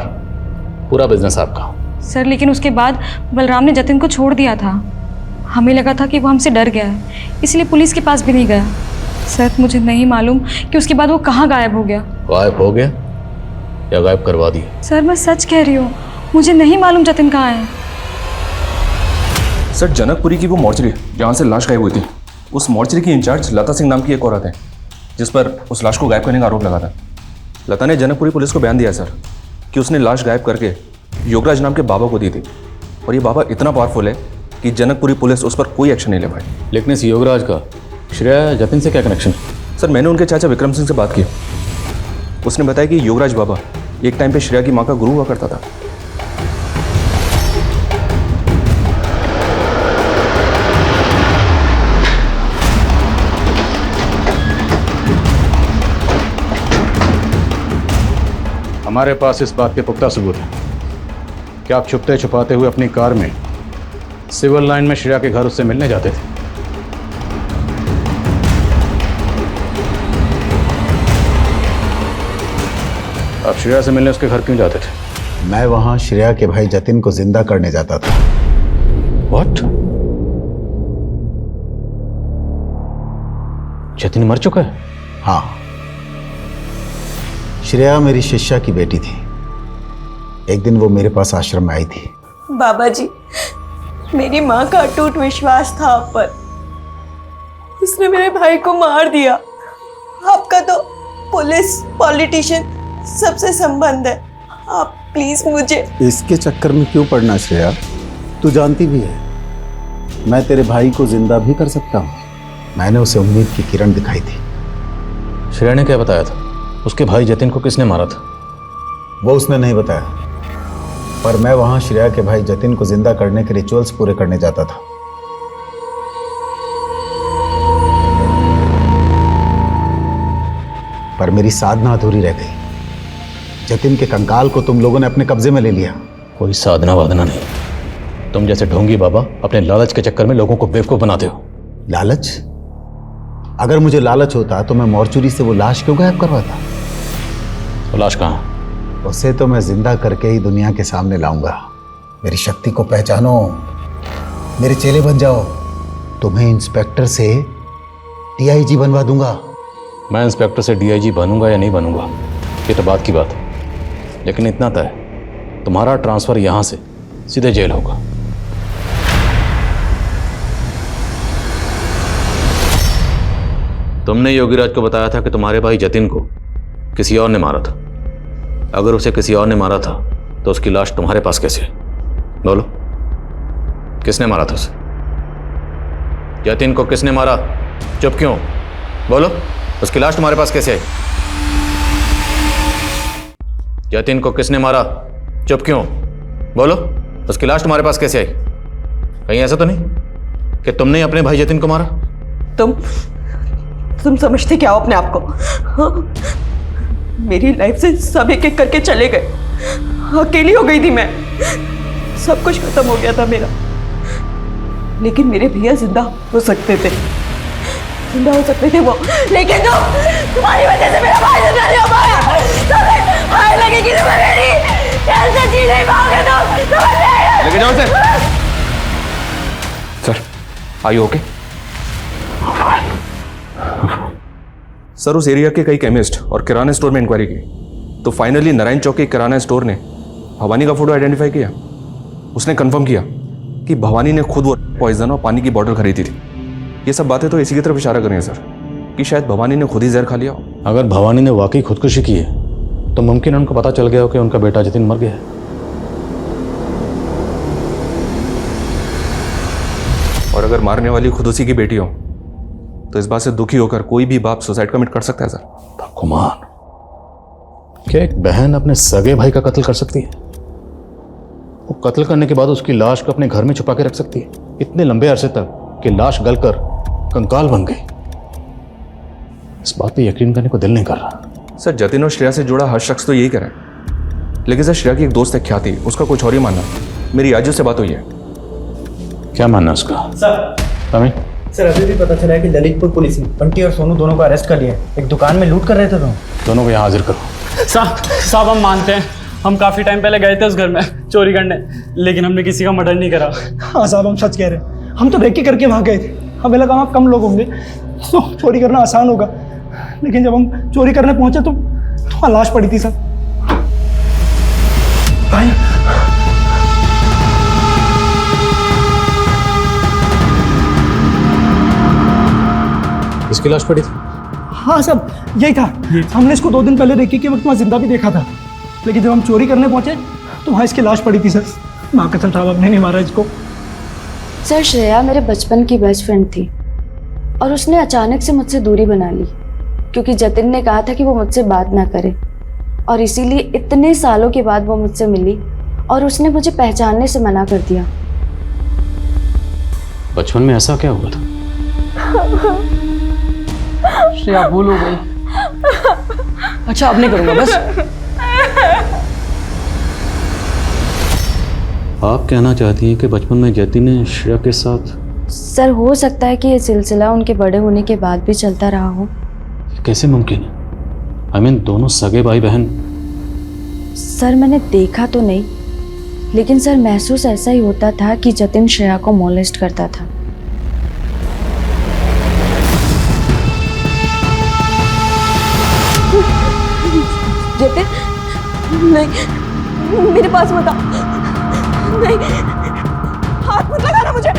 पूरा बिजनेस आपका। सर लेकिन उसके बाद बलराम ने जतिन को छोड़ दिया था। हमें लगा था कि वो हमसे डर गया है, इसलिए पुलिस के पास भी नहीं गया। सर मुझे नहीं मालूम कि उसके बाद वो कहाँ गायब हो गया। गायब हो गया या गायब करवा दिया? सर मैं सच कह रही हूँ, मुझे नहीं मालूम जतिन कहाँ है। सर जनकपुरी की वो मॉर्चरी जहाँ से लाश गायब हुई थी, उस मॉर्चरी की इंचार्ज लता सिंह नाम की एक औरत है जिस पर उस लाश को गायब करने का आरोप लगा था। लता ने जनकपुरी पुलिस को बयान दिया सर कि उसने लाश गायब करके योगराज नाम के बाबा को दी थी, और ये बाबा इतना पावरफुल है कि जनकपुरी पुलिस उस पर कोई एक्शन नहीं ले पाई। लेकिन इस योगराज का श्रेया जतिन से क्या कनेक्शन है? सर मैंने उनके चाचा विक्रम सिंह से बात की। उसने बताया कि योगराज बाबा एक टाइम पे श्रेया की माँ का गुरु हुआ करता था। हमारे पास इस बात के पुख्ता सबूत है कि आप छुपते छुपाते हुए अपनी कार में सिविल लाइन में श्रेया के घर उससे मिलने जाते थे। आप श्रेया से मिलने उसके घर क्यों जाते थे? मैं वहां श्रेया के भाई जतिन को जिंदा करने जाता था। What? जतिन मर चुका है? हाँ, श्रेया मेरी शिष्या की बेटी थी। एक दिन वो मेरे पास आश्रम में आई थी। बाबा जी, मेरी माँ का अटूट विश्वास था आप पर, उसने मेरे भाई को मार दिया। आपका तो पुलिस पॉलिटिशियन सबसे संबंध है, आप प्लीज मुझे। इसके चक्कर में क्यों पड़ना श्रेया? तू जानती भी है मैं तेरे भाई को जिंदा भी कर सकता हूँ। मैंने उसे उम्मीद की किरण दिखाई थी। श्रेया ने क्या बताया था? उसके भाई जतिन को किसने मारा था? वो उसने नहीं बताया, पर मैं वहां श्रेया के भाई जतिन को जिंदा करने के रिचुअल्स पूरे करने जाता था। पर मेरी साधना अधूरी रह गई। जतिन के कंकाल को तुम लोगों ने अपने कब्जे में ले लिया। कोई साधना वादना नहीं, तुम जैसे ढोंगी बाबा अपने लालच के चक्कर में लोगों को बेवकूफ बनाते हो। लालच? अगर मुझे लालच होता तो मैं मॉर्चुरी से वो लाश क्यों गायब करवाता? वो लाश कहाँ? उसे तो मैं जिंदा करके ही दुनिया के सामने लाऊंगा। मेरी शक्ति को पहचानो, मेरे चेले बन जाओ। तुम्हें इंस्पेक्टर से डीआईजी बनवा दूंगा। मैं इंस्पेक्टर से डीआईजी बनूंगा या नहीं बनूंगा ये तो बात की बात है, लेकिन इतना तय है तुम्हारा ट्रांसफर यहां से सीधे जेल होगा। तुमने योगीराज को बताया था कि तुम्हारे भाई जतिन को किसी और ने मारा था। अगर उसे किसी और ने मारा था तो उसकी लाश तुम्हारे पास कैसे है? बोलो, किसने मारा था उसे? जतिन को किसने मारा? चुप क्यों? बोलो, उसकी लाश तुम्हारे पास कैसे है? जतिन को किसने मारा? चुप क्यों? बोलो, उसकी लाश तुम्हारे पास कैसे आई? कहीं ऐसा तो नहीं कि तुमने अपने भाई जतिन को मारा? तुम समझते क्या हो अपने आप को? हाँ? मेरी लाइफ से सब एक एक करके चले गए, अकेली हो गई थी मैं, सब कुछ खत्म हो गया था मेरा। लेकिन मेरे भैया जिंदा हो सकते थे, जिंदा हो सकते थे वो, लेकिन तुम्हारी वजह से मेरा भाई जिंदा नहीं हो पाया। तुम्हें हाय लगेगी, तुम्हें मेरी कैसे जी नहीं पाओगे तुम। लेके जाओ उसे। Sir, are you okay? Sir, उस एरिया के कई केमिस्ट और किराना स्टोर में इंक्वायरी की तो फाइनली नारायण चौक के किराना स्टोर ने भवानी का फोटो आइडेंटिफाई किया। उसने कंफर्म किया कि भवानी ने खुद वो पॉइजन और पानी की बोतल खरीदी थी। ये सब बातें तो इसी की तरफ इशारा कर रही हैं सर कि शायद भवानी ने खुद ही जहर खा लिया हो। अगर भवानी ने वाकई खुदकुशी की है तो मुमकिन है उनको पता चल गया हो कि उनका बेटा जतिन मर गया है। और अगर मारने वाली खुद उसी की बेटी हो तो इस बात से दुखी होकर कोई भी बाप सुसाइड कमिट कर सकता है सर। भगवान, क्या एक बहन अपने सगे भाई का कत्ल कर सकती है? वो कत्ल करने के बाद उसकी लाश को अपने घर में छुपा के रख सकती है इतने लंबे अरसे तक कि लाश गलकर कंकाल बन गई। इस बात पे यकीन करने को दिल नहीं कर रहा। सर, जतिन और श्रेया से जुड़ा हर शख्स तो यही करे, लेकिन सर श्रेया की एक दोस्त है ख्याति, उसका कुछ और ही मानना। मेरी आज उससे बात हुई है। क्या मानना उसका? सर अभी भी पता चला है कि ललितपुर पुलिस ने बंटी और सोनू दोनों को अरेस्ट कर लिया है। एक दुकान में लूट कर रहे थे दोनों को यहाँ हाजिर करो। साहब हम मानते हैं, हम काफ़ी टाइम पहले गए थे उस घर में चोरी करने, लेकिन हमने किसी का मर्डर नहीं करा। हाँ साहब, हम सच कह रहे हैं, हम तो रेकी करके वहाँ गए थे। हमें लगा वहाँ कम लोग होंगे, तो चोरी करना आसान होगा, लेकिन जब हम चोरी करने पहुंचे तो वहाँ लाश पड़ी थी सर। भाई इसकी लाश पड़ी थी? हाँ सर, यही था। हमने इसको 2 दिन पहले रेकी के वक्त वहाँ जिंदा भी देखा था, लेकिन जब हम चोरी करने पहुंचे तो वहाँ इसकी लाश पड़ी थी सर। माँ कसम साहब, हमने नहीं मारा इसको। सर श्रेया मेरे बचपन की बेस्ट फ्रेंड थी और उसने अचानक से मुझसे दूरी बना ली क्योंकि जतिन ने कहा था कि वो मुझसे बात ना करे, और इसीलिए इतने सालों के बाद वो मुझसे मिली और उसने मुझे पहचानने से मना कर दिया। बचपन में ऐसा क्या हुआ था? श्रेया भूल हो गई। अच्छा अब नहीं करूँगा बस। आप कहना चाहती हैं कि बचपन में जतिन ने श्रेया के साथ? सर हो सकता है कि ये सिलसिला उनके बड़े होने के बाद भी चलता रहा हो। कैसे मुमकिन है? I mean, दोनों सगे भाई बहन। सर मैंने देखा तो नहीं, लेकिन सर महसूस ऐसा ही होता था कि जतिन श्रेया को मोलेस्ट करता था। जतिन नहीं, मेरे पास मत आ। नहीं, हाथ मत लगाना मुझे।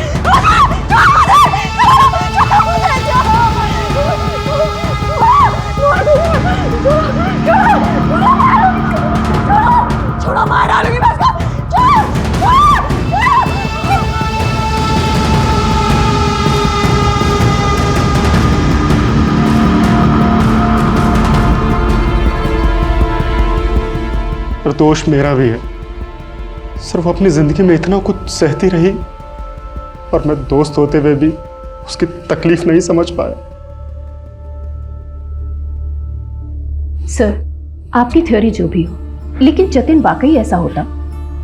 छोड़ो, मार डालूंगी मैं इसको। और दोष मेरा भी है सर। वो अपनी जिंदगी में इतना कुछ सहती रही और मैं दोस्त होते हुए भी उसकी तकलीफ नहीं समझ पाया। सर, आपकी थ्योरी जो भी हो, लेकिन जतिन वाकई ऐसा होता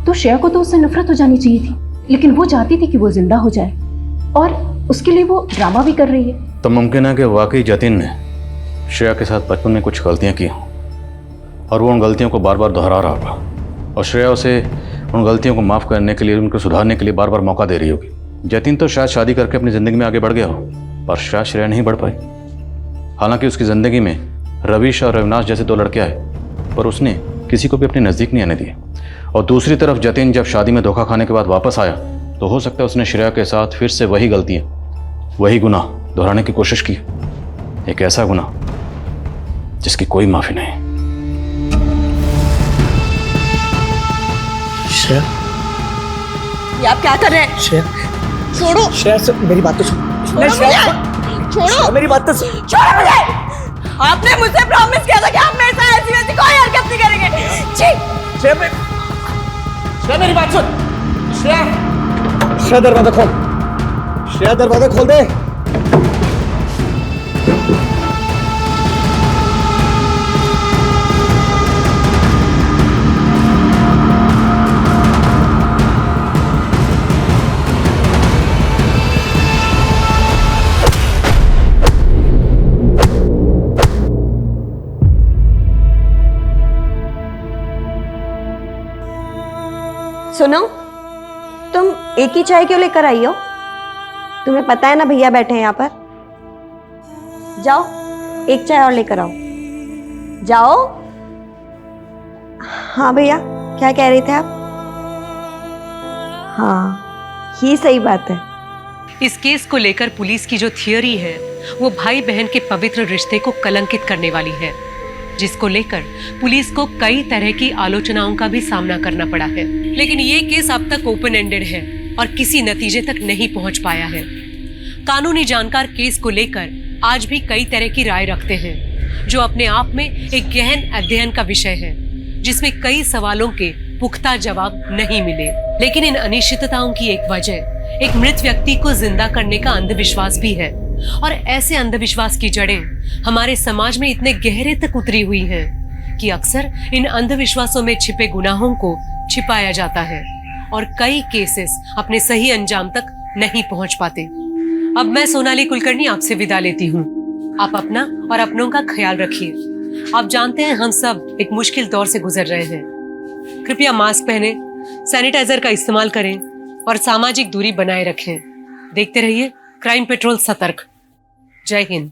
तो श्रेया को तो उससे नफरत हो जानी चाहिए थी, लेकिन वो चाहती थी कि वो जिंदा हो जाए और उसके लिए वो ड्रामा भी कर रही है। तो मुमकिन है कि वाकई जतिन ने श्रेया के साथ बचपन में कुछ गलतियां की हों और वो उन गलतियों को बार बार दोहरा रहा होगा, और श्रेया उसे उन गलतियों को माफ़ करने के लिए, उनको सुधारने के लिए बार बार मौका दे रही होगी। जतिन तो शायद शादी करके अपनी ज़िंदगी में आगे बढ़ गया हो, पर शायद श्रेया नहीं बढ़ पाई। हालांकि उसकी ज़िंदगी में रविश और रविनाश जैसे 2 लड़के आए, पर उसने किसी को भी अपने नज़दीक नहीं आने दिए। और दूसरी तरफ जतिन जब शादी में धोखा खाने के बाद वापस आया तो हो सकता है उसने श्रेया के साथ फिर से वही गलतियाँ, वही गुनाह दोहराने की कोशिश की। एक ऐसा गुनाह जिसकी कोई माफ़ी नहीं। श्रेया, ये आप क्या कर रहे हैं? श्रेया, छोड़ो। श्रेया मेरी बात तो सुन। छोड़ो श्रेया, मेरी बात तो सुन। छोड़ो मुझे। आपने मुझसे प्रॉमिस किया था कि हम मेरे साथ ऐसी वैसी कोई हरकत नहीं करेंगे। छी। श्रेया मेरी बात सुन। श्रेया दरवाजा खोल। श्रेया दरवाजा खोल दे। सुनो, तुम एक ही चाय क्यों लेकर आई हो? तुम्हें पता है ना भैया बैठे हैं यहाँ पर। जाओ, एक चाय और लेकर आओ। जाओ। हाँ भैया, क्या कह रहे थे आप? हाँ, ही सही बात है। इस केस को लेकर पुलिस की जो थियरी है वो भाई बहन के पवित्र रिश्ते को कलंकित करने वाली है, जिसको लेकर पुलिस को कई तरह की आलोचनाओं का भी सामना करना पड़ा है। लेकिन ये केस अब तक ओपन एंडेड है और किसी नतीजे तक नहीं पहुंच पाया है। कानूनी जानकार केस को लेकर आज भी कई तरह की राय रखते हैं, जो अपने आप में एक गहन अध्ययन का विषय है, जिसमें कई सवालों के पुख्ता जवाब नहीं मिले। लेकिन इन अनिश्चितताओं की एक वजह एक मृत व्यक्ति को जिंदा करने का अंधविश्वास भी है, और ऐसे अंधविश्वास की जड़ें हमारे समाज में इतने गहरे तक उतरी हुई हैं कि अक्सर इन अंधविश्वासों में छिपे गुनाहों को छिपाया जाता है और कई केसेस अपने सही अंजाम तक नहीं पहुंच पाते। अब मैं सोनाली कुलकर्णी आपसे विदा लेती हूँ। आप अपना और अपनों का ख्याल रखिए। आप जानते हैं हम सब एक मुश्किल दौर से गुजर रहे हैं। कृपया मास्क पहने, सैनिटाइजर का इस्तेमाल करें और सामाजिक दूरी बनाए रखें। देखते रहिए क्राइम पेट्रोल सतर्क। जय हिंद।